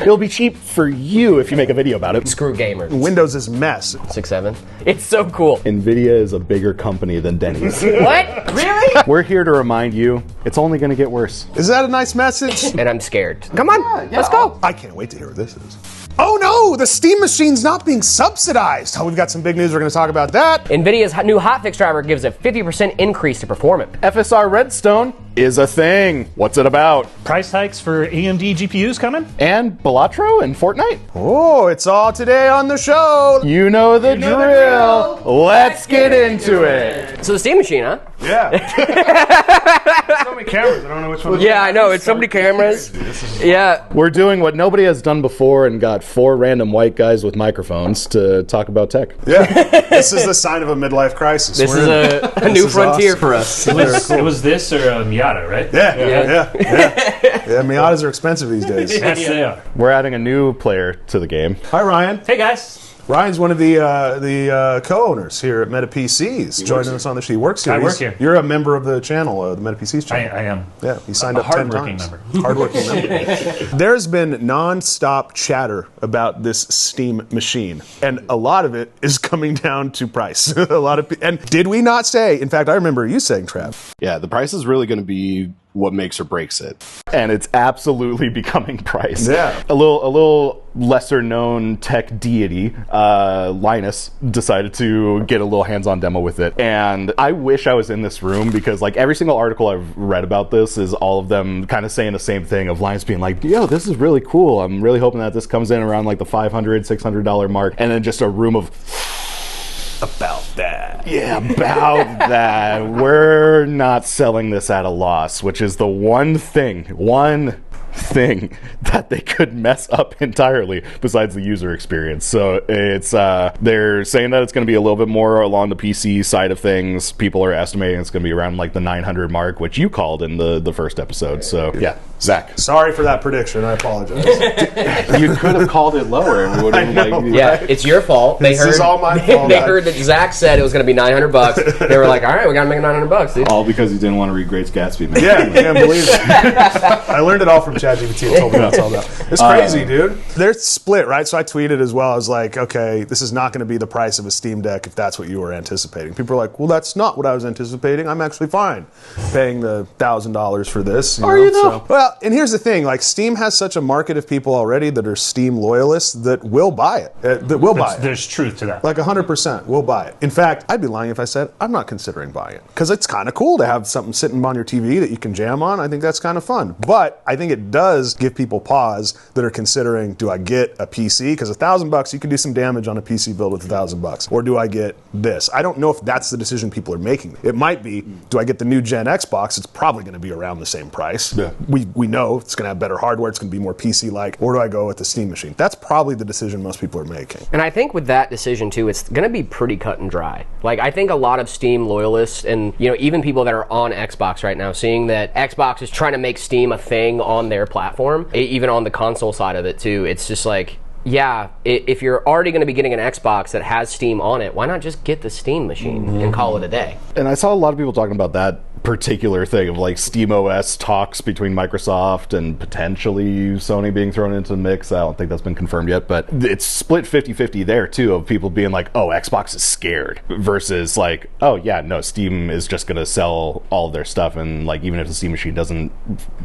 It'll be cheap for you if you make a video about it. Screw gamers. Windows is mess. 6.7. It's so cool. NVIDIA is a bigger company than Denny's. What? Really? We're here to remind you, it's only going to get worse. Is that a nice message? And I'm scared. Come on, let's go. I can't wait to hear what this is. Oh no, the Steam machine's not being subsidized. Oh, we've got some big news. We're going to talk about that. NVIDIA's new Hotfix driver gives a 50% increase to performance. FSR Redstone is a thing. What's it about? Price hikes for AMD GPUs coming? And Balatro and Fortnite? Oh, it's all today on the show. You know the drill. Let's get into it. So the Steam machine, huh? Yeah. So many cameras. I don't know which one. Yeah, I know. It's so many cameras. Yeah. We're doing what nobody has done before and got 4 random white guys with microphones to talk about tech. Yeah. This is the sign of a midlife crisis. This is a new frontier for us. It was this or Miata, right? Yeah. Miatas are expensive these days. Yes, they are. We're adding a new player to the game. Hi, Ryan. Hey, guys. Ryan's one of the co-owners here at Meta PCs, joining us on the show. He works here. I work here. You're a member of the channel, the Meta PCs channel. I am. Yeah, he signed up 10 times. Hardworking member. There's been non-stop chatter about this Steam machine, and a lot of it is coming down to price. And did we not say? In fact, I remember you saying, Trav. Yeah, the price is really going to be what makes or breaks it. And it's absolutely becoming price. Yeah. A little lesser known tech deity, Linus, decided to get a little hands-on demo with it. And I wish I was in this room because like every single article I've read about this is all of them kind of saying the same thing of Linus being like, yo, this is really cool. I'm really hoping that this comes in around like the $500, $600 mark. And then just a room of about that. Yeah, about that. We're not selling this at a loss, which is the one thing that they could mess up entirely besides the user experience. So it's they're saying that it's going to be a little bit more along the PC side of things. People are estimating it's going to be around like the 900 mark, which you called in the first episode. So yeah, Zach. Sorry for that prediction. I apologize. You could have called it lower. And we would have It's your fault. This is all my fault. They heard that Zack said it was going to be $900. They were like, all right, we got to make it $900, dude. All because you didn't want to read Great Gatsby, man. Yeah, I can't believe it. I learned it all from ChatGPT and told me what it's all about. It's crazy, dude. They're split, right? So I tweeted as well. I was like, okay, this is not going to be the price of a Steam Deck if that's what you were anticipating. People are like, well, that's not what I was anticipating. I'm actually fine paying the $1,000 for this. You know? So, well, and here's the thing. Like, Steam has such a market of people already that are Steam loyalists that will buy it. There's truth to that. Like 100% will buy it. In fact, I'd be lying if I said I'm not considering buying it. Because it's kind of cool to have something sitting on your TV that you can jam on. I think that's kind of fun. But I think it does give people pause that are considering, do I get a PC? Because $1,000, you can do some damage on a PC build with $1,000. Or do I get this? I don't know if that's the decision people are making. It might be, do I get the new gen Xbox? It's probably going to be around the same price. Yeah. We know it's going to have better hardware. It's going to be more PC-like. Or do I go with the Steam machine? That's probably the decision most people are making. And I think with that decision too, it's going to be pretty cut and dry. Like, I think a lot of Steam loyalists and, you know, even people that are on Xbox right now, seeing that Xbox is trying to make Steam a thing on their platform, even on the console side of it too, it's just like, yeah, if you're already going to be getting an Xbox that has Steam on it, why not just get the Steam machine and call it a day? And I saw a lot of people talking about that particular thing of like SteamOS talks between Microsoft and potentially Sony being thrown into the mix. I don't think that's been confirmed yet, but it's split 50-50 there too, of people being like, oh, Xbox is scared, versus like, oh yeah, no, Steam is just going to sell all of their stuff, and like even if the Steam machine doesn't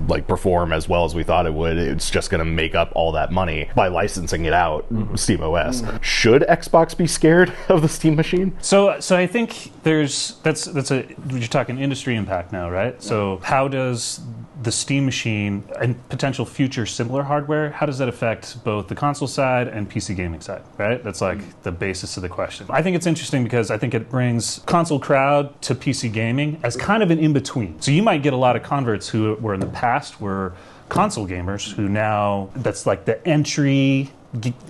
like perform as well as we thought it would, it's just going to make up all that money by licensing it out, SteamOS. Should Xbox be scared of the Steam machine? So I think you're talking industry impact now, right? So how does the Steam machine and potential future similar hardware, how does that affect both the console side and PC gaming side, right? That's like the basis of the question. I think it's interesting because I think it brings console crowd to PC gaming as kind of an in-between. So you might get a lot of converts who were in the past were console gamers who now, that's like the entry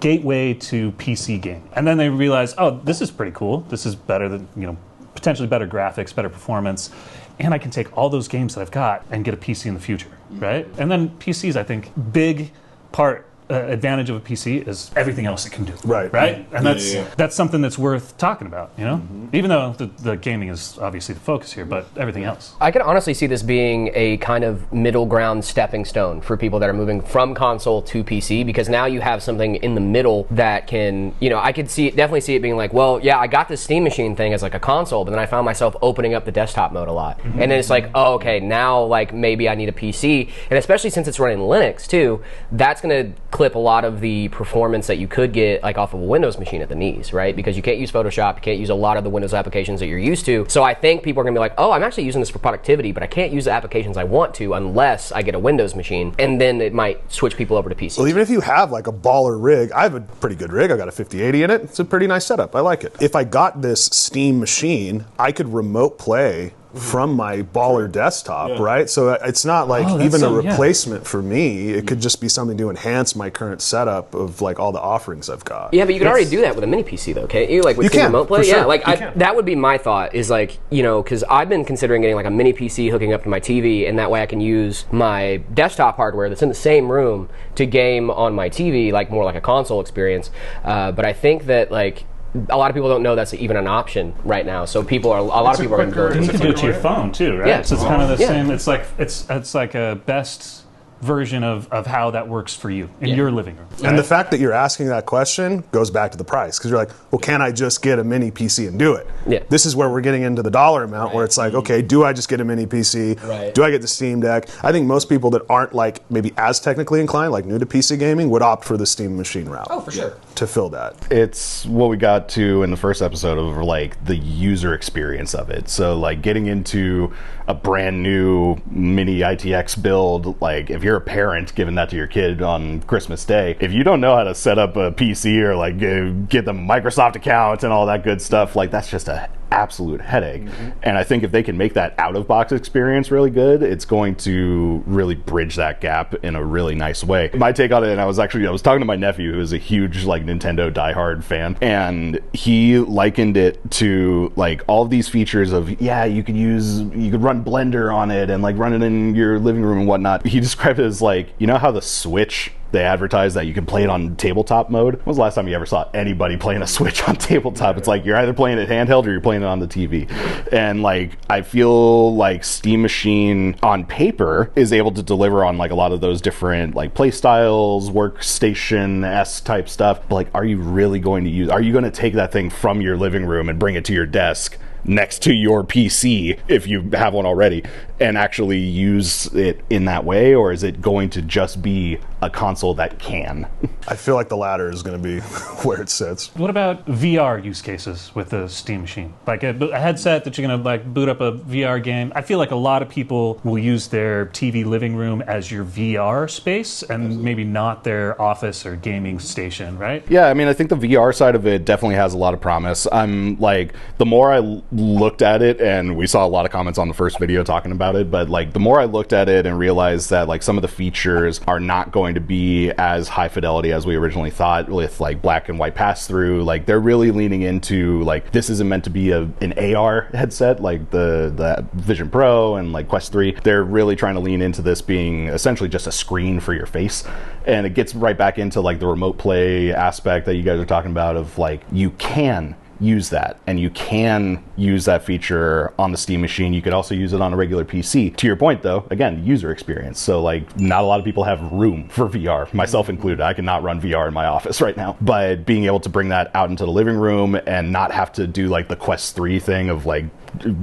gateway to PC gaming. And then they realize, oh, this is pretty cool. This is better than, you know, potentially better graphics, better performance, and I can take all those games that I've got and get a PC in the future, right? And then PCs, I think, big part advantage of a PC is everything else it can do. Right. Right? And that's something that's worth talking about, you know? Even though the gaming is obviously the focus here, but everything else. I could honestly see this being a kind of middle ground stepping stone for people that are moving from console to PC, because now you have something in the middle that can, you know, I could definitely see it being like, well, yeah, I got this Steam Machine thing as like a console, but then I found myself opening up the desktop mode a lot. And then it's like, oh, okay, now like maybe I need a PC. And especially since it's running Linux too, that's going to clip a lot of the performance that you could get like off of a Windows machine at the knees, right? Because you can't use Photoshop, you can't use a lot of the Windows applications that you're used to. So I think people are going to be like, oh, I'm actually using this for productivity, but I can't use the applications I want to unless I get a Windows machine. And then it might switch people over to PC. Well, even if you have like a baller rig, I have a pretty good rig. I got a 5080 in it. It's a pretty nice setup. I like it. If I got this Steam machine, I could remote play from my baller desktop, right? So it's not like even a replacement for me. It could just be something to enhance my current setup of like all the offerings I've got. Yeah, but you can already do that with a mini PC though, can't you? Like with remote play? Sure. Yeah, like that would be my thought is like, you know, because I've been considering getting like a mini PC hooking up to my TV, and that way I can use my desktop hardware that's in the same room to game on my TV, like more like a console experience. But I think that like, a lot of people don't know that's even an option right now. So a lot of people are going to do it. You can do it to your phone too, right? Yeah. So it's kind of the same. It's like a best version of how that works for you in your living room. And the fact that you're asking that question goes back to the price, because you're like, well, can I just get a mini PC and do it? Yeah. This is where we're getting into the dollar amount, where it's like, okay, do I just get a mini PC? Right. Do I get the Steam Deck? I think most people that aren't like maybe as technically inclined, like new to PC gaming, would opt for the Steam Machine route. Oh, for sure. To fill that. It's what we got to in the first episode of like the user experience of it. So like getting into a brand new mini ITX build, like if you're a parent giving that to your kid on Christmas Day, if you don't know how to set up a PC or like get the Microsoft account and all that good stuff, like that's just a absolute headache. And I think if they can make that out-of-box experience really good, it's going to really bridge that gap in a really nice way. My take on it, and I was talking to my nephew, who is a huge like Nintendo diehard fan, and he likened it to like all of these features of, you could run Blender on it and like run it in your living room and whatnot. He described it as like, you know how the Switch, they advertise that you can play it on tabletop mode? When was the last time you ever saw anybody playing a Switch on tabletop? It's like you're either playing it handheld or you're playing it on the TV. And like I feel like Steam Machine on paper is able to deliver on like a lot of those different like play styles, workstation-esque type stuff. But like, are you going to take that thing from your living room and bring it to your desk next to your PC, if you have one already, and actually use it in that way? Or is it going to just be a console that can? I feel like the latter is going to be where it sits. What about VR use cases with the Steam Machine? Like a headset that you're going to like boot up a VR game. I feel like a lot of people will use their TV living room as your VR space and maybe not their office or gaming station, right? Yeah, I mean, I think the VR side of it definitely has a lot of promise. I'm like, the more I looked at it, and we saw a lot of comments on the first video talking about it, but like the more I looked at it and realized that like some of the features are not going to be as high fidelity as we originally thought, with like black and white pass through. Like they're really leaning into like, this isn't meant to be an AR headset like the Vision Pro and like Quest 3. They're really trying to lean into this being essentially just a screen for your face. And it gets right back into like the remote play aspect that you guys are talking about, of like, you can use that, and you can use that feature on the Steam Machine. You could also use it on a regular PC. To your point though, again, user experience. So like, not a lot of people have room for VR, myself included. I cannot run VR in my office right now, but being able to bring that out into the living room and not have to do like the Quest 3 thing of like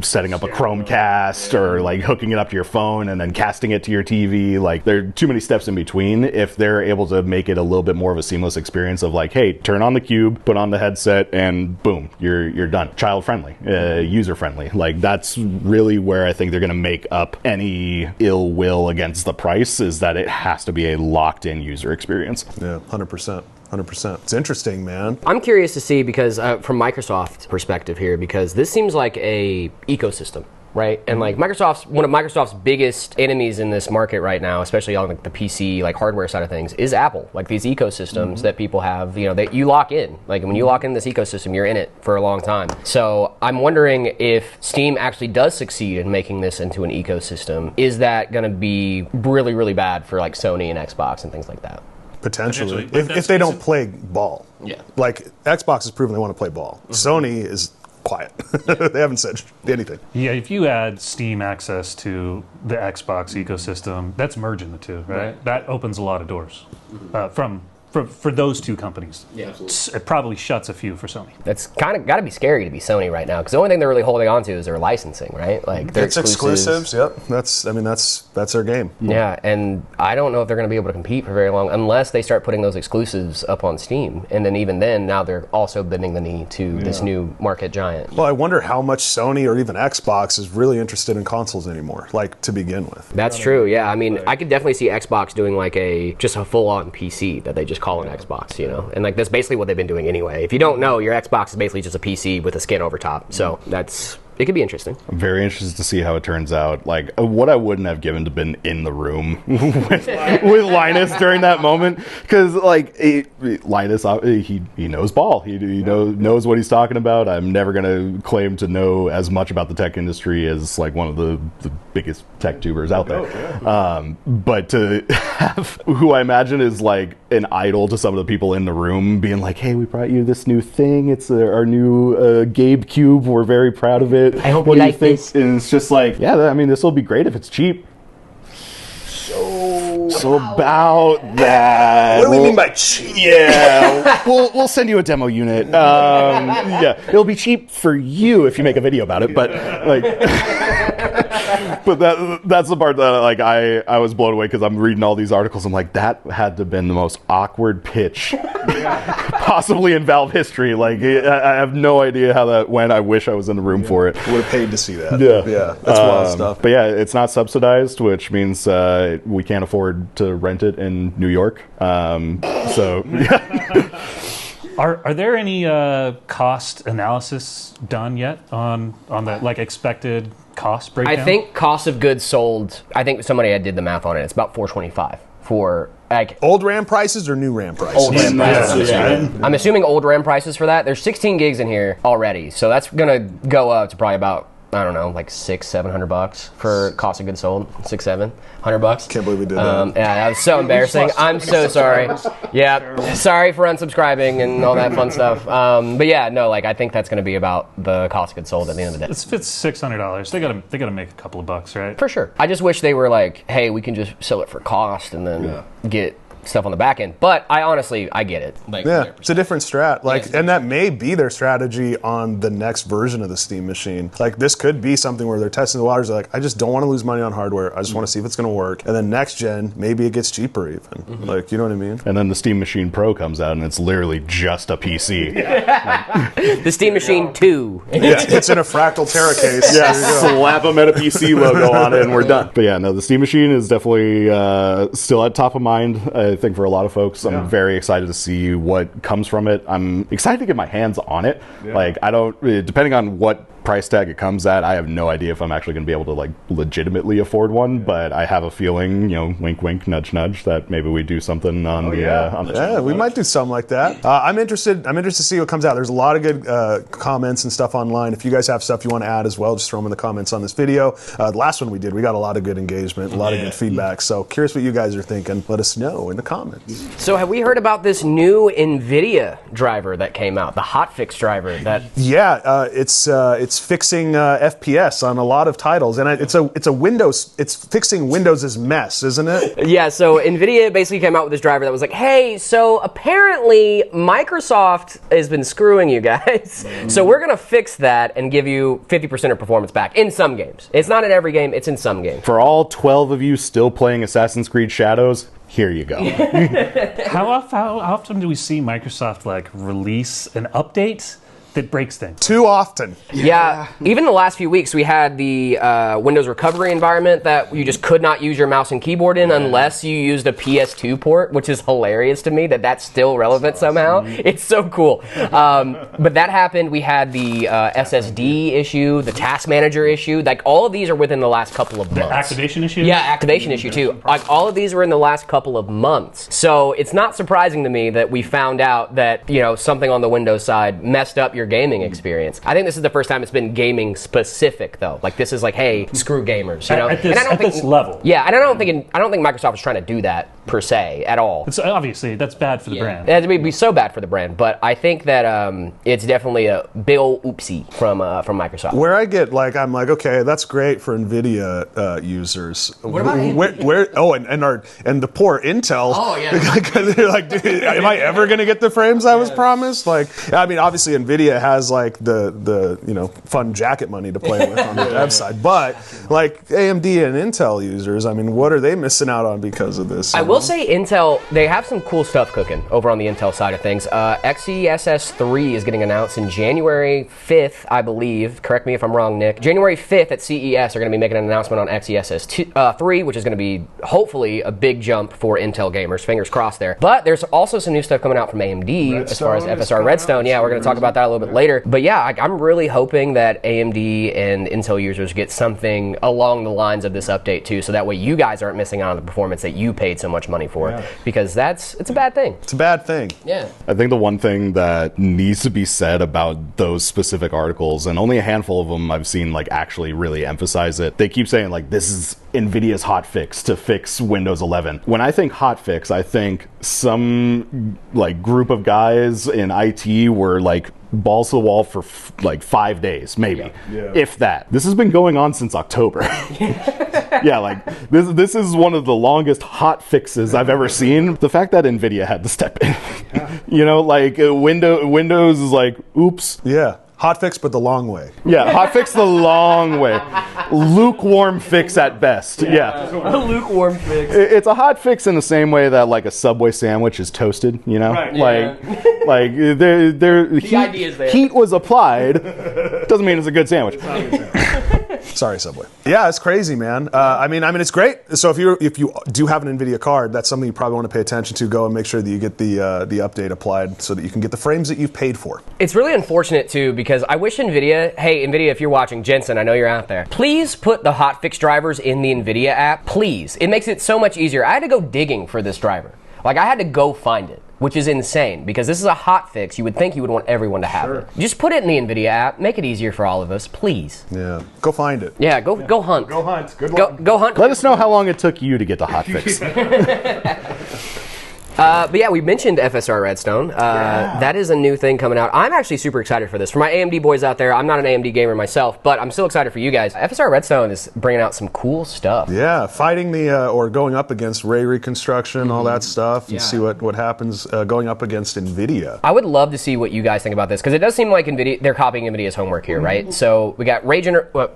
setting up a Chromecast or like hooking it up to your phone and then casting it to your TV. Like, there are too many steps in between. If they're able to make it a little bit more of a seamless experience of like, hey, turn on the cube, put on the headset, and boom, you're done. Child friendly, user friendly. Like, that's really where I think they're going to make up any ill will against the price, is that it has to be a locked in user experience. Yeah, 100%. 100%. It's interesting, man. I'm curious to see, because from Microsoft's perspective here, because this seems like a ecosystem, right? And like one of Microsoft's biggest enemies in this market right now, especially on like the PC like hardware side of things, is Apple. Like these ecosystems that people have, you know, that you lock in. Like when you lock in this ecosystem, you're in it for a long time. So I'm wondering if Steam actually does succeed in making this into an ecosystem. Is that going to be really, really bad for like Sony and Xbox and things like that? Potentially. Potentially. If they don't play ball. Yeah. Like, Xbox has proven they want to play ball. Sony is quiet. They haven't said anything. Yeah, if you add Steam access to the Xbox ecosystem, that's merging the two, right? That opens a lot of doors for those two companies. Yeah, It probably shuts a few for Sony. That's kind of got to be scary to be Sony right now, because the only thing they're really holding on to is their licensing, right? Like their It's exclusives. Yep. That's their game. Yeah, and I don't know if they're going to be able to compete for very long unless they start putting those exclusives up on Steam. And then even then, now they're also bending the knee to this new market giant. Well, I wonder how much Sony or even Xbox is really interested in consoles anymore, like to begin with. That's true. Yeah, I mean, I could definitely see Xbox doing like just a full-on PC that they just call an Xbox, you know, and like that's basically what they've been doing anyway. If you don't know, your Xbox is basically just a PC with a skin over top. So it could be interesting. I'm very interested to see how it turns out. Like, what I wouldn't have given to been in the room with Linus during that moment, because like Linus, he knows ball. He knows what he's talking about. I'm never gonna claim to know as much about the tech industry as like one of the biggest tech tubers out there. But to have who I imagine is like an idol to some of the people in the room, being like, "Hey, we brought you this new thing. It's our new Gabe Cube. We're very proud of it. I hope what you do like think?" this. And it's just like, yeah, I mean, this will be great if it's cheap. So about that. What do we mean by cheap? Yeah, we'll send you a demo unit. Yeah, it'll be cheap for you if you make a video about it, but like, but that's the part that like I was blown away, because I'm reading all these articles. I'm like, that had to have been the most awkward pitch possibly in Valve history. Like, I have no idea how that went. I wish I was in the room for it. Would have paid to see that. Yeah, that's wild stuff. But yeah, it's not subsidized, which means we can't afford to rent it in New York. So yeah. Are there any cost analysis done yet on the like expected cost breakdown? I think cost of goods sold. I think somebody did the math on it. It's about $425 for like Old RAM prices or new RAM prices? old RAM prices. Yeah. I'm assuming old RAM prices for that. There's 16 gigs in here already, so that's gonna go up to probably about, I don't know, like $600-700 for cost of goods sold. $600-700. Can't believe we did that. Yeah, that was so embarrassing. I'm so sorry. Yeah, sorry for unsubscribing and all that fun stuff. But yeah, no, like I think that's going to be about the cost of goods sold at the end of the day. It's $600. They gotta make a couple of bucks, right? For sure. I just wish they were like, hey, we can just sell it for cost and then get stuff on the back end. But I get it. Like, Yeah, it's a different strat. Like, and that may be their strategy on the next version of the Steam machine. Like, this could be something where they're testing the waters. They're like, I just don't want to lose money on hardware. I just want to see if it's going to work. And then next gen, maybe it gets cheaper even. Like, you know what I mean? And then the Steam Machine Pro comes out, and it's literally just a PC. the Steam Machine 2. It's in a fractal Terra case. Yeah, slap a Meta PC logo on it, and we're done. But yeah, no, the Steam Machine is definitely still at top of mind, I think, for a lot of folks. I'm very excited to see what comes from it. I'm excited to get my hands on it. Like, I don't, depending on what price tag it comes at, I have no idea if I'm actually going to be able to like legitimately afford one, but I have a feeling, you know, wink wink, nudge nudge, that maybe we do something on the Yeah, we might do something like that. I'm interested to see what comes out. There's a lot of good comments and stuff online. If you guys have stuff you want to add as well, just throw them in the comments on this video. The last one we did, we got a lot of good engagement, a lot of good feedback. So curious what you guys are thinking. Let us know in the comments. So have we heard about this new NVIDIA driver that came out, the Hotfix driver? It's fixing FPS on a lot of titles, and it's a Windows. It's fixing Windows's mess, isn't it? Yeah. So NVIDIA basically came out with this driver that was like, hey, so apparently Microsoft has been screwing you guys, so we're gonna fix that and give you 50% of performance back in some games. It's not in every game. It's in some games. For all 12 of you still playing Assassin's Creed Shadows, here you go. How often do we see Microsoft like release an update that breaks things? Too often. Yeah. Even the last few weeks, we had the Windows recovery environment that you just could not use your mouse and keyboard in unless you used a PS2 port, which is hilarious to me that that's still relevant somehow. It's so cool. But that happened. We had the SSD issue, the task manager issue. Like, all of these are within the last couple of months. Activation issue? Yeah, activation issue too. Like, all of these were in the last couple of months. So it's not surprising to me that we found out that, you know, something on the Windows side messed up your your gaming experience. I think this is the first time it's been gaming specific though. Like this is like, hey, screw gamers, you know. At this level. Yeah, and I don't think Microsoft is trying to do that per se at all. It's obviously that's bad for the brand. It would be so bad for the brand, but I think that it's definitely a big old oopsie from Microsoft. Where I get like, I'm like, okay, that's great for NVIDIA users. What about and the poor Intel? Oh yeah. They're like, dude, am I ever going to get the frames I was promised? Like, I mean, obviously NVIDIA has like the fun jacket money to play with on the dev side, but like AMD and Intel users, I mean, what are they missing out on because of this? I will say Intel, they have some cool stuff cooking over on the Intel side of things. XeSS 3 is getting announced in January 5th, I believe. Correct me if I'm wrong, Nick. January 5th at CES, they're going to be making an announcement on XeSS 3, which is going to be hopefully a big jump for Intel gamers. Fingers crossed there. But there's also some new stuff coming out from AMD as far as FSR Redstone. Yeah, we're going to talk about that a little bit later. But yeah, I'm really hoping that AMD and Intel users get something along the lines of this update too, so that way you guys aren't missing out on the performance that you paid so much money for, because it's a bad thing. It's a bad thing. Yeah. I think the one thing that needs to be said about those specific articles, and only a handful of them I've seen like actually really emphasize it, they keep saying like this is NVIDIA's hotfix to fix Windows 11. When I think hotfix, I think some like group of guys in IT were like balls to the wall for like 5 days, maybe, if that. This has been going on since October. Yeah, like this is one of the longest hot fixes I've ever seen. The fact that NVIDIA had to step in, you know, like Windows is like, oops. Yeah. Hot fix, but the long way. Yeah, hot fix the long way. Lukewarm fix at best. Yeah. A lukewarm fix. It's a hot fix in the same way that like a Subway sandwich is toasted, you know? Right. Like The idea is there. Heat was applied. Doesn't mean it's a good sandwich. Sorry, Subway. Yeah, it's crazy, man. I mean, it's great. So if you do have an NVIDIA card, that's something you probably want to pay attention to. Go and make sure that you get the update applied so that you can get the frames that you've paid for. It's really unfortunate too, because I wish NVIDIA, hey NVIDIA, if you're watching, Jensen, I know you're out there, please put the hotfix drivers in the NVIDIA app, please. It makes it so much easier. I had to go digging for this driver. Like I had to go find it, which is insane because this is a hotfix. You would think you would want everyone to have it. Just put it in the NVIDIA app. Make it easier for all of us, please. Yeah, go find it. Yeah, go hunt. Go hunt. Good luck. Go hunt. Let us know how long it took you to get to hotfix. But yeah, we mentioned FSR Redstone. That is a new thing coming out. I'm actually super excited for this. For my AMD boys out there, I'm not an AMD gamer myself, but I'm still excited for you guys. FSR Redstone is bringing out some cool stuff. Yeah, fighting or going up against ray reconstruction, all that stuff, and see what happens going up against NVIDIA. I would love to see what you guys think about this, because it does seem like they're copying NVIDIA's homework here, right? So we got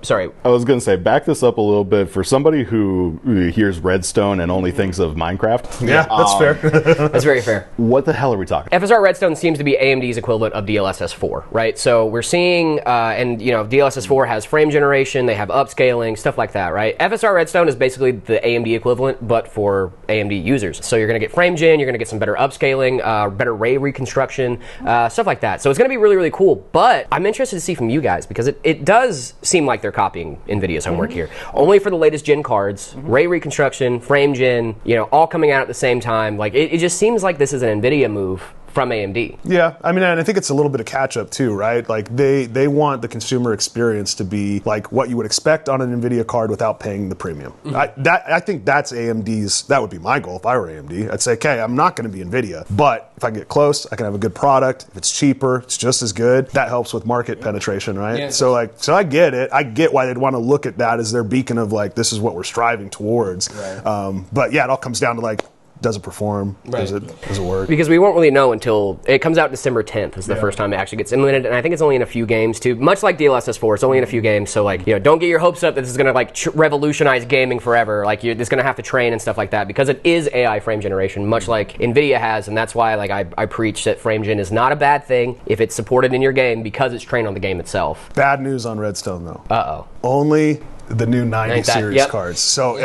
sorry. I was going to say, back this up a little bit. For somebody who hears Redstone and only thinks of Minecraft. Yeah, that's fair. That's very fair. What the hell are we talking? FSR Redstone seems to be AMD's equivalent of DLSS 4, right? So we're seeing, and you know, DLSS 4 has frame generation, they have upscaling, stuff like that, right? FSR Redstone is basically the AMD equivalent, but for AMD users. So you're going to get frame gen, you're going to get some better upscaling, better ray reconstruction, stuff like that. So it's going to be really, really cool. But I'm interested to see from you guys, because it does seem like they're copying NVIDIA's homework here. Only for the latest gen cards, ray reconstruction, frame gen, you know, all coming out at the same time. Like it just seems like this is an NVIDIA move from AMD. Yeah, I mean, and I think it's a little bit of catch-up too, right? Like they want the consumer experience to be like what you would expect on an NVIDIA card without paying the premium. I think that's AMD's. That would be my goal if I were AMD. I'd say, okay, I'm not going to be NVIDIA, but if I can get close, I can have a good product. If it's cheaper, it's just as good. That helps with market penetration, right? Yeah. So I get it. I get why they'd want to look at that as their beacon of like, this is what we're striving towards. Right. But yeah, it all comes down to like, does it perform? Right. Does it work? Because we won't really know until it comes out December 10th is the first time it actually gets implemented, and I think it's only in a few games too. Much like DLSS 4, it's only in a few games. So like, you know, don't get your hopes up that this is going to like revolutionize gaming forever. Like it's going to have to train and stuff like that, because it is AI frame generation, much like NVIDIA has, and that's why like I preach that frame gen is not a bad thing if it's supported in your game, because it's trained on the game itself. Bad news on Redstone though. Uh-oh. Only the new 90 series cards. So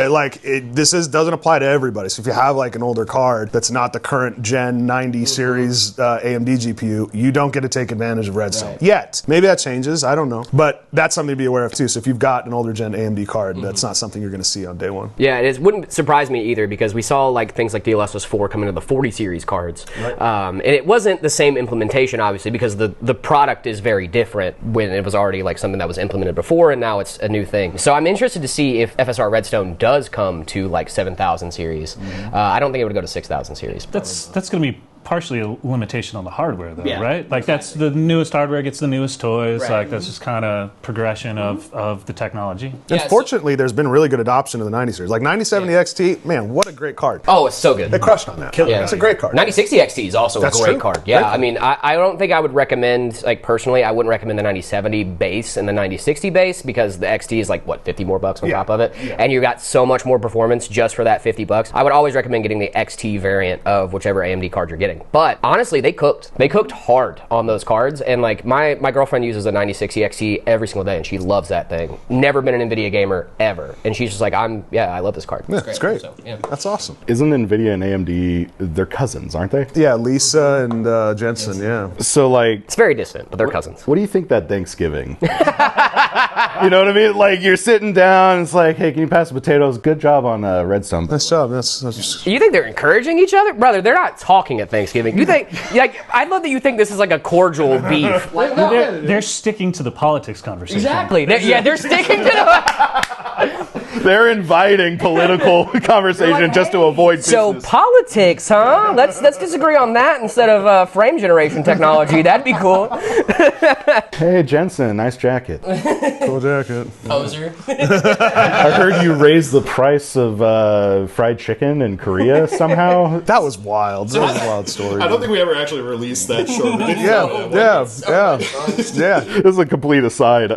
this doesn't apply to everybody. So if you have like an older card that's not the current Gen 90 series AMD GPU, you don't get to take advantage of Redstone yet. Maybe that changes. I don't know. But that's something to be aware of too. So if you've got an older Gen AMD card, that's not something you're going to see on day one. Yeah, it wouldn't surprise me either because we saw like things like DLSS 4 come into the 40 series cards. And it wasn't the same implementation, obviously, because the product is very different when it was already like something that was implemented before and now it's a new thing. So I'm interested to see if FSR Redstone does come to like 7,000 series. I don't think it would go to 6,000 series. That's going to be partially a limitation on the hardware, though, right? Like that's the newest hardware gets the newest toys. Like that's just kind of progression of the technology. And fortunately, there's been really good adoption of the 90 series. Like 9070 XT, man, what a great card. Oh, it's so good. They crushed on that. It's a great card. 9060 XT is also a great card. Yeah, I mean, I don't think I would recommend, like personally, I wouldn't recommend the 9070 base and the 9060 base because the XT is like, what, 50 more bucks on top of it? And you got so much more performance just for that 50 bucks. I would always recommend getting the XT variant of whichever AMD card you're getting. But honestly, they cooked hard on those cards, and like my girlfriend uses a 9060 XT every single day, and she loves that thing. Never been an NVIDIA gamer ever, and she's just like, I love this card. Yeah, it's great. So, that's awesome. Isn't NVIDIA and AMD, they're cousins, aren't they? Yeah, Lisa and Jensen. Yeah. So like, it's very distant, but they're cousins. What do you think that Thanksgiving? You know what I mean? Like you're sitting down, it's like, hey, can you pass the potatoes? Good job on Redstone. Nice job. That's just... You think they're encouraging each other, brother? They're not talking at Thanksgiving. You think? Like, I love that you think this is like a cordial beef. Like, no, they're sticking to the politics conversation. Exactly. They're sticking to the. They're inviting political conversation just to avoid business. So politics, huh? Let's disagree on that instead of frame generation technology. That'd be cool. Hey, Jensen, nice jacket. Cool jacket. Poser. I heard you raised the price of fried chicken in Korea somehow. That was wild. That was a wild story. I don't think we ever actually released that short video. Yeah. This is a complete aside.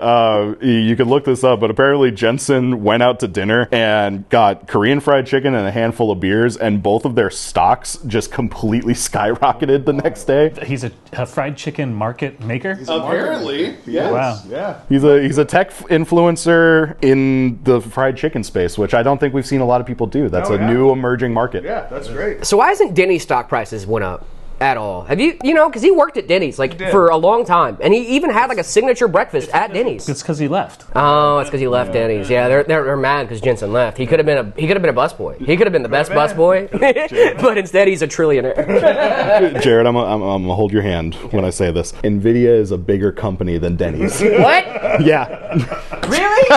You could look this up, but apparently Jensen went out to dinner and got Korean fried chicken and a handful of beers, and both of their stocks just completely skyrocketed the next day. He's a fried chicken market maker? Apparently, yes. Wow. Yeah. He's a tech influencer in the fried chicken space, which I don't think we've seen a lot of people do. That's a new emerging market. Yeah, that's great. So why hasn't Denny's stock prices went up at all? Have you know, because he worked at Denny's like for a long time, and he even had like a signature breakfast at Denny's. It's because he left. Oh, it's because he left Denny's. Yeah, they're mad because Jensen left. He could have been a busboy. He could have been the best busboy, but instead he's a trillionaire. Jared, I'm gonna hold your hand when I say this. NVIDIA is a bigger company than Denny's. What? Yeah. Really?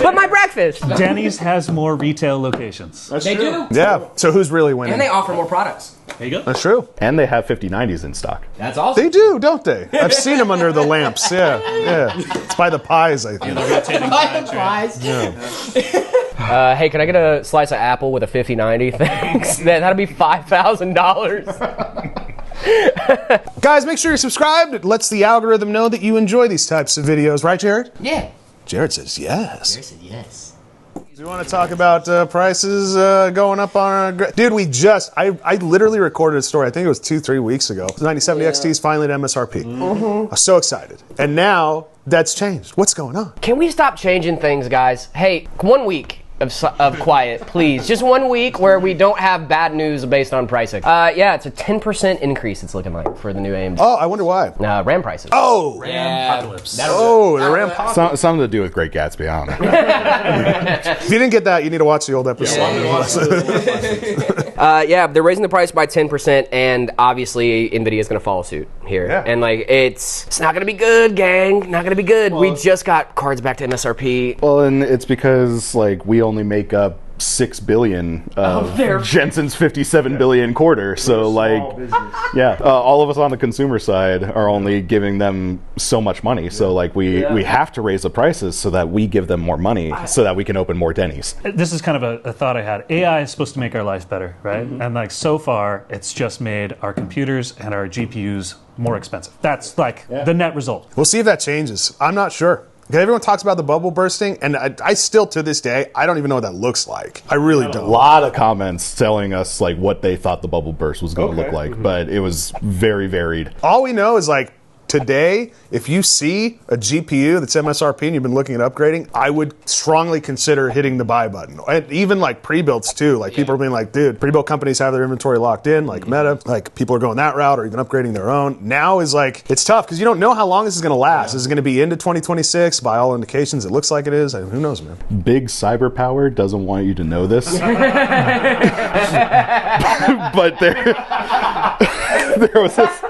But my breakfast. Denny's has more retail locations. They do. Yeah. So who's really winning? And they offer more products. There you go. That's true. And they have 5090s in stock. That's awesome. They do, don't they? I've seen them under the lamps. Yeah. It's by the pies, I think. By the pies. Yeah. Hey, can I get a slice of apple with a 5090? Thanks. That'll be $5,000. Guys, make sure you're subscribed. It lets the algorithm know that you enjoy these types of videos. Right, Jared? Yeah. Jared says yes. Jared said yes. Do you want to talk about prices going up on our... Dude, I literally recorded a story, I think it was 2-3 weeks ago. 9070 XT is finally at MSRP. I was so excited. And now that's changed. What's going on? Can we stop changing things, guys? Hey, 1 week of quiet, please. Just 1 week where we don't have bad news based on pricing. Yeah, it's a 10% increase it's looking like for the new AMD. Oh, I wonder why. RAM prices. Oh! Apocalypse. Oh, the RAM pop. Something to do with Great Gatsby, I don't know. If you didn't get that, you need to watch the old episode. Yeah, they're raising the price by 10%, and obviously NVIDIA is going to follow suit here. Yeah. And like, it's not going to be good, gang. Not going to be good. Well, we just got cards back to MSRP. Well, and it's because like we only make up 6 billion of Jensen's 57 billion quarter. So like, yeah, all of us on the consumer side are only giving them so much money. So like we have to raise the prices so that we give them more money so that we can open more Denny's. This is kind of a thought I had. AI is supposed to make our life better, right? Mm-hmm. And like so far, it's just made our computers and our GPUs more expensive. That's like the net result. We'll see if that changes. I'm not sure. Okay, everyone talks about the bubble bursting, and I still, to this day, I don't even know what that looks like. I really don't. A lot of comments telling us like what they thought the bubble burst was going to look like, but it was very varied. All we know is like today, if you see a GPU that's MSRP and you've been looking at upgrading, I would strongly consider hitting the buy button. And even like pre-builds too. Like people are being like, dude, pre-built companies have their inventory locked in, like Meta. Like people are going that route or even upgrading their own. Now is like, it's tough because you don't know how long this is going to last. Is it going to be into 2026? By all indications, it looks like it is. I mean, who knows, man? Big cyber power doesn't want you to know this. But there was this.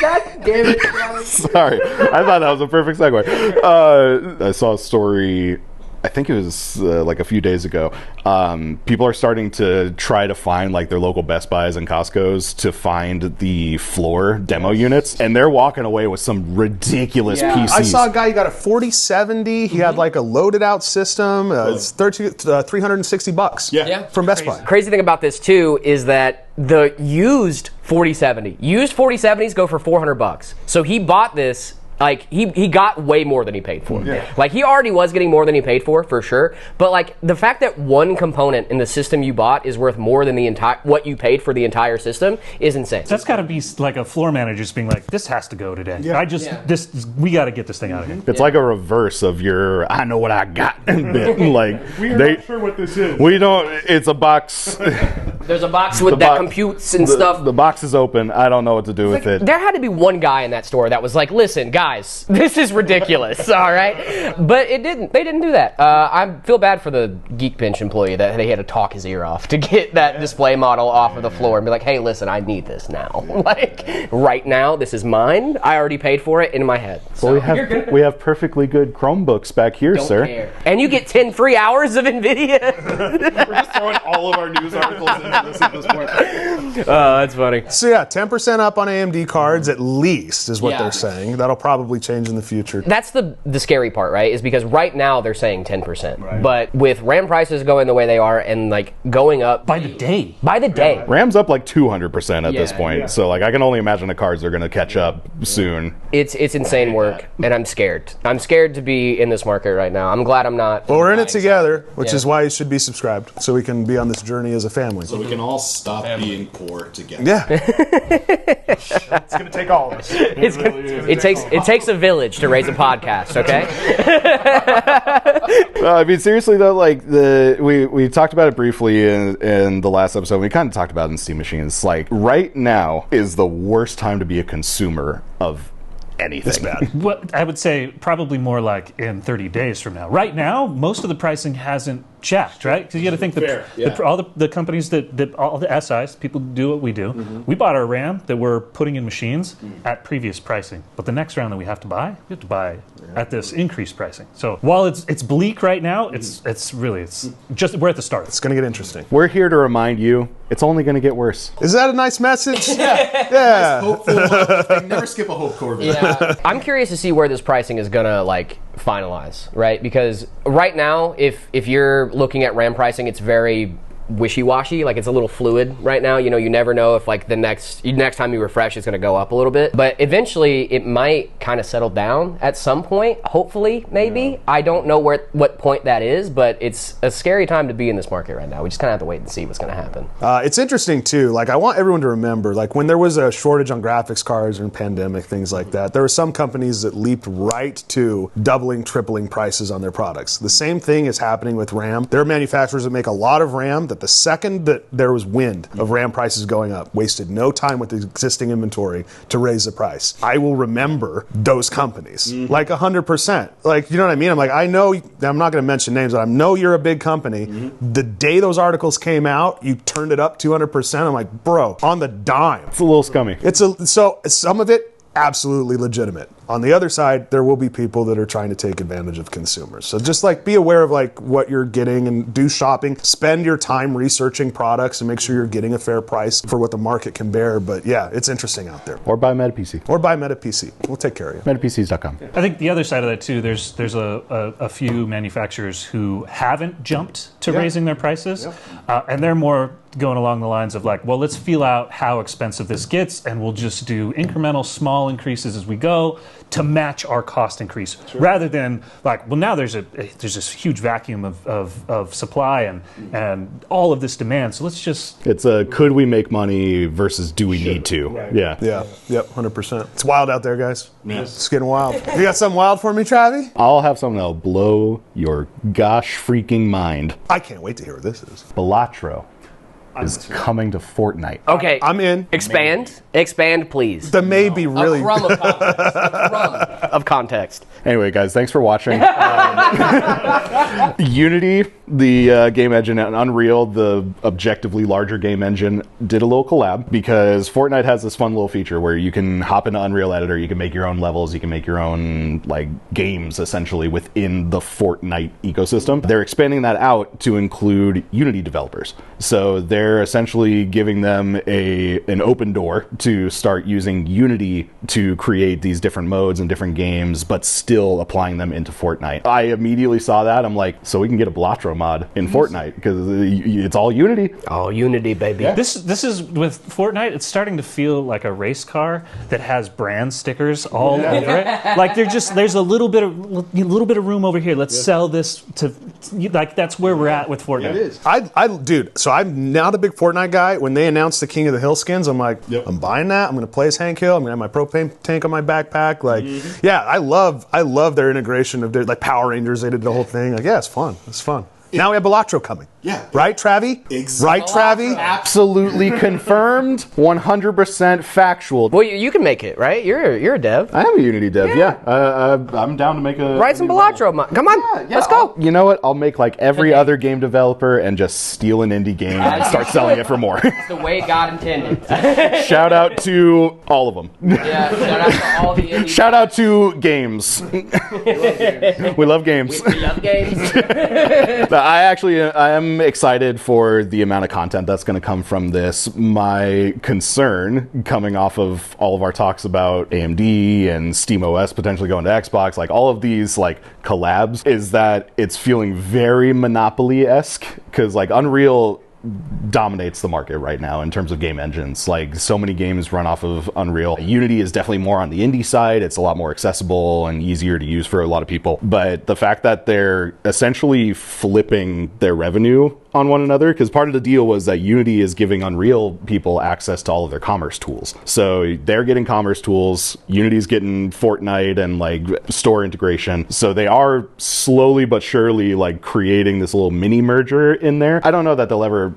God damn it. Sorry, I thought that was a perfect segue. I saw a story, I think it was like a few days ago. People are starting to try to find like their local Best Buys and Costco's to find the floor demo units, and they're walking away with some ridiculous PCs. I saw a guy, he got a 4070. He had like a loaded out system. It's $360 Yeah. from Best Buy. Crazy thing about this too is that the used 4070, used 4070s go for $400. So he bought this. Like, he got way more than he paid for. Yeah. Like, he already was getting more than he paid for sure. But, like, the fact that one component in the system you bought is worth more than the entire what you paid for the entire system is insane. That's got to be like a floor manager just being like, this has to go today. We got to get this thing out of here. It's like a reverse of your "I know what I got" bit. Like We're not sure what this is. we don't. It's a box. There's a box with that computes and stuff. The box is open. I don't know what to do with it. There had to be one guy in that store that was like, listen, guys, this is ridiculous, all right? But it didn't. They didn't do that. I feel bad for the Geekbench employee that they had to talk his ear off to get that display model off of the floor and be like, hey, listen, I need this now. Like, right now, this is mine. I already paid for it in my head. So Well, we have perfectly good Chromebooks back here, don't sir. care. And you get 10 free hours of NVIDIA. We're just throwing all of our news articles into this at this point. Oh, that's funny. So yeah, 10% up on AMD cards at least is what Yeah. they're saying. That'll probably change in the future. That's the scary part, right? Is because right now they're saying 10%. But with RAM prices going the way they are and like going up By the day. by the day. RAM's up like 200% at this Yeah. point. So like I can only imagine the cards are going to catch up soon. It's insane work, and I'm scared. I'm scared to be in this market right now. I'm glad I'm not. Well, we're in it together, which Yeah. is why you should be subscribed, so we can be on this journey as a family. So we can all stop being poor together. Yeah. It's going to take all of us. It takes a village to raise a podcast, okay? I mean, seriously though, like we talked about it briefly in the last episode. We kind of talked about it in Steam Machines. Like right now is the worst time to be a consumer of anything. It's bad. What I would say probably more like in 30 days from now. Right now, most of the pricing hasn't jacked, right? Because you got to think that all the companies that all the SIs, people do what we do. We bought our RAM that we're putting in machines at previous pricing, but the next round that we have to buy at this increased pricing. So while it's bleak right now, it's just we're at the start. It's going to get interesting. We're here to remind you, it's only going to get worse. Is that a nice message? Yeah. Hopeful. Never skip a hope core video. I'm curious to see where this pricing is gonna like finalize, right? Because right now, if you're looking at RAM pricing, it's very wishy-washy, like it's a little fluid right now. You know, you never know if like the next time you refresh it's going to go up a little bit, but eventually it might kind of settle down at some point, hopefully, maybe. I don't know what point that is, but it's a scary time to be in this market right now. We just kind of have to wait and see what's going to happen. It's interesting too. Like I want everyone to remember, like when there was a shortage on graphics cards and pandemic, things like that, there were some companies that leaped right to doubling, tripling prices on their products. The same thing is happening with RAM. There are manufacturers that make a lot of RAM that the second that there was wind of RAM prices going up, wasted no time with the existing inventory to raise the price. I will remember those companies like 100%. Like, you know what I mean? I'm like, I know, I'm not going to mention names, but I know you're a big company. The day those articles came out, you turned it up 200%. I'm like, bro, on the dime. It's a little scummy. So some of it, absolutely legitimate. On the other side, there will be people that are trying to take advantage of consumers. So just like be aware of like what you're getting and do shopping. Spend your time researching products and make sure you're getting a fair price for what the market can bear. But yeah, it's interesting out there. Or buy MetaPC. Or buy MetaPC. We'll take care of you. MetaPCs.com. I think the other side of that too, there's a few manufacturers who haven't jumped to raising their prices, and they're more going along the lines of like, well, let's feel out how expensive this gets, and we'll just do incremental small increases as we go. to match our cost increase, rather than like, well, now there's this huge vacuum of supply and all of this demand. So let's just. It's a could we make money versus do we need to? Right. Yeah. Yeah. Yep. 100%. It's wild out there, guys. It's getting wild. You got something wild for me, Travi? I'll have something that'll blow your gosh freaking mind. I can't wait to hear what this is. Balatro is coming to Fortnite. Okay. I'm in. Expand, please. The may be really. A crumb of context. A crumb of context. Anyway, guys, thanks for watching. Unity, the game engine, and Unreal, the objectively larger game engine, did a little collab because Fortnite has this fun little feature where you can hop into Unreal Editor, you can make your own levels, you can make your own like games essentially within the Fortnite ecosystem. They're expanding that out to include Unity developers. So they're essentially giving them an open door to start using Unity to create these different modes and different games, but still applying them into Fortnite. I immediately saw that. I'm like, so we can get a Balatro mod in Fortnite because it's all Unity. Oh, Unity, baby. Yeah. This is with Fortnite. It's starting to feel like a race car that has brand stickers all over it. Like there's a little bit of room over here. Let's sell this to like that's where we're at with Fortnite. It is. Dude. So I'm not a big Fortnite guy. When they announced the King of the Hill skins, I'm like, I'm buying that. I'm gonna play as Hank Hill. I'm gonna have my propane tank on my backpack. Like, yeah, I love their integration of their like Power Rangers. They did the whole thing. Like, yeah, it's fun. It's fun. Now we have Balatro coming. Yeah. Right, Travi? Exactly. Right, Travi? Absolutely confirmed. 100% factual. Well, you can make it, right? You're a dev. I am a Unity dev, yeah. I'm down to make a... Write some Balatro. Come on, let's go. You know what? I'll make like every other game developer and just steal an indie game and start selling it for more. It's the way God intended. Shout out to all of them. Yeah, shout out to all the indie. Shout out to games. We love games. We love games. I am excited for the amount of content that's going to come from this. My concern, coming off of all of our talks about AMD and SteamOS potentially going to Xbox, like all of these like collabs, is that it's feeling very Monopoly-esque because like Unreal dominates the market right now in terms of game engines. Like so many games run off of Unreal. Unity is definitely more on the indie side. It's a lot more accessible and easier to use for a lot of people. But the fact that they're essentially flipping their revenue on one another, because part of the deal was that Unity is giving Unreal people access to all of their commerce tools. So they're getting commerce tools, Unity's getting Fortnite and like store integration. So they are slowly but surely like creating this little mini merger in there. I don't know that they'll ever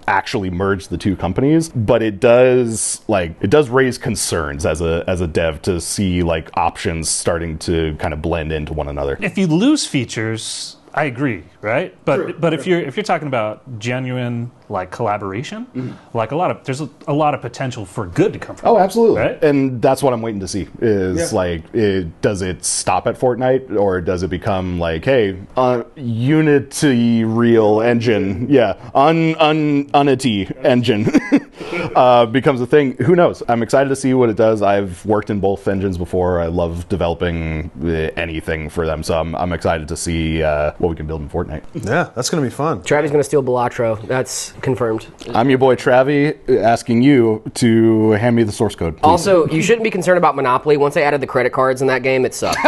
actually merge the two companies, but it does raise concerns as a dev to see like options starting to kind of blend into one another. If you lose features, I agree, right? But if you're talking about genuine like collaboration, like there's a lot of potential for good to come from. Oh, absolutely. Right? And that's what I'm waiting to see is does it stop at Fortnite or does it become like, hey, Unity Real engine, Unity engine becomes a thing. Who knows? I'm excited to see what it does. I've worked in both engines before. I love developing anything for them. So I'm excited to see what we can build in Fortnite. Yeah, that's going to be fun. Travi's going to steal Balatro. That's confirmed. I'm your boy Travi, asking you to hand me the source code, please. Also, you shouldn't be concerned about Monopoly. Once they added the credit cards in that game, it sucked.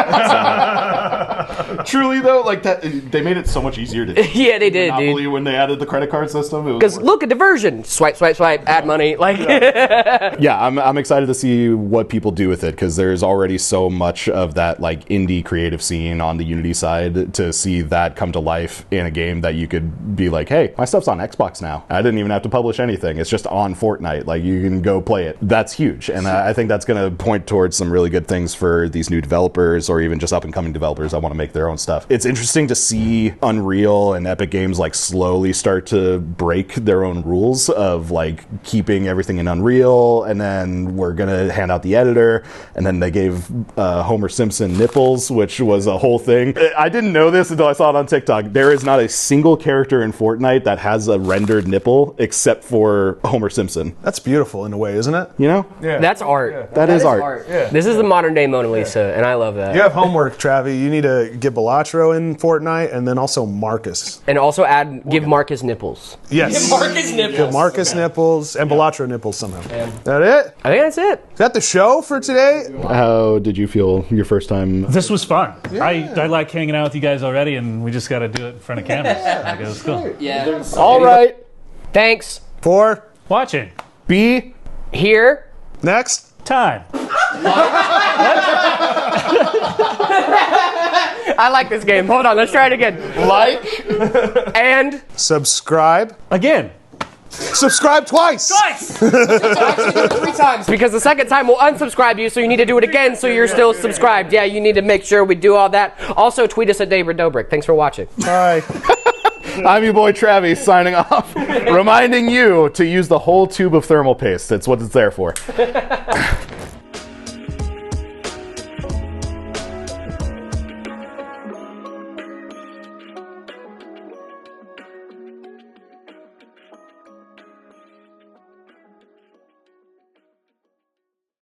Truly though, like that, they made it so much easier to. Yeah, they did, Monopoly dude. when they added the credit card system. Because look, a diversion. Swipe, swipe, swipe. Add money. Like. Yeah, I'm excited to see what people do with it because there's already so much of that like indie creative scene on the Unity side. To see that come to life in a game that you could be like, hey, my stuff's on Xbox now. I didn't even have to publish anything. It's just on Fortnite. Like you can go play it. That's huge, and I think that's going to point towards some really good things for these new developers or even just up and coming developers that want to make their own stuff. It's interesting to see Unreal and Epic Games like slowly start to break their own rules of like keeping everything in Unreal, and then we're gonna hand out the editor, and then they gave Homer Simpson nipples, which was a whole thing. I didn't know this until I saw it on TikTok. There is not a single character in Fortnite that has a rendered nipple except for Homer Simpson. That's beautiful in a way, isn't it? You know? Yeah. That's art. That is art. Yeah. This is the modern day Mona Lisa, and I love that. You have homework, Travi. You need to get Balatro in Fortnite and then also Marcus. And also give Marcus nipples. Yes. Marcus nipples. Give Marcus nipples and Balatro cilantro nipples somehow. That it? I think that's it. Is that the show for today? How did you feel your first time? This was fun. I like hanging out with you guys already, and we just got to do it in front of cameras. Like, it was cool. Yeah. All right. Thanks. For Watching. Be Here. next. Time. I like this game. Hold on, let's try it again. like. And Subscribe. Again. Subscribe twice. actually do it 3 times because the second time we'll unsubscribe you, so you need to do it again so you're still subscribed. Yeah, you need to make sure we do all that. Also, tweet us at David Dobrik. Thanks for watching. Bye. I'm your boy Travis signing off, reminding you to use the whole tube of thermal paste. That's what it's there for.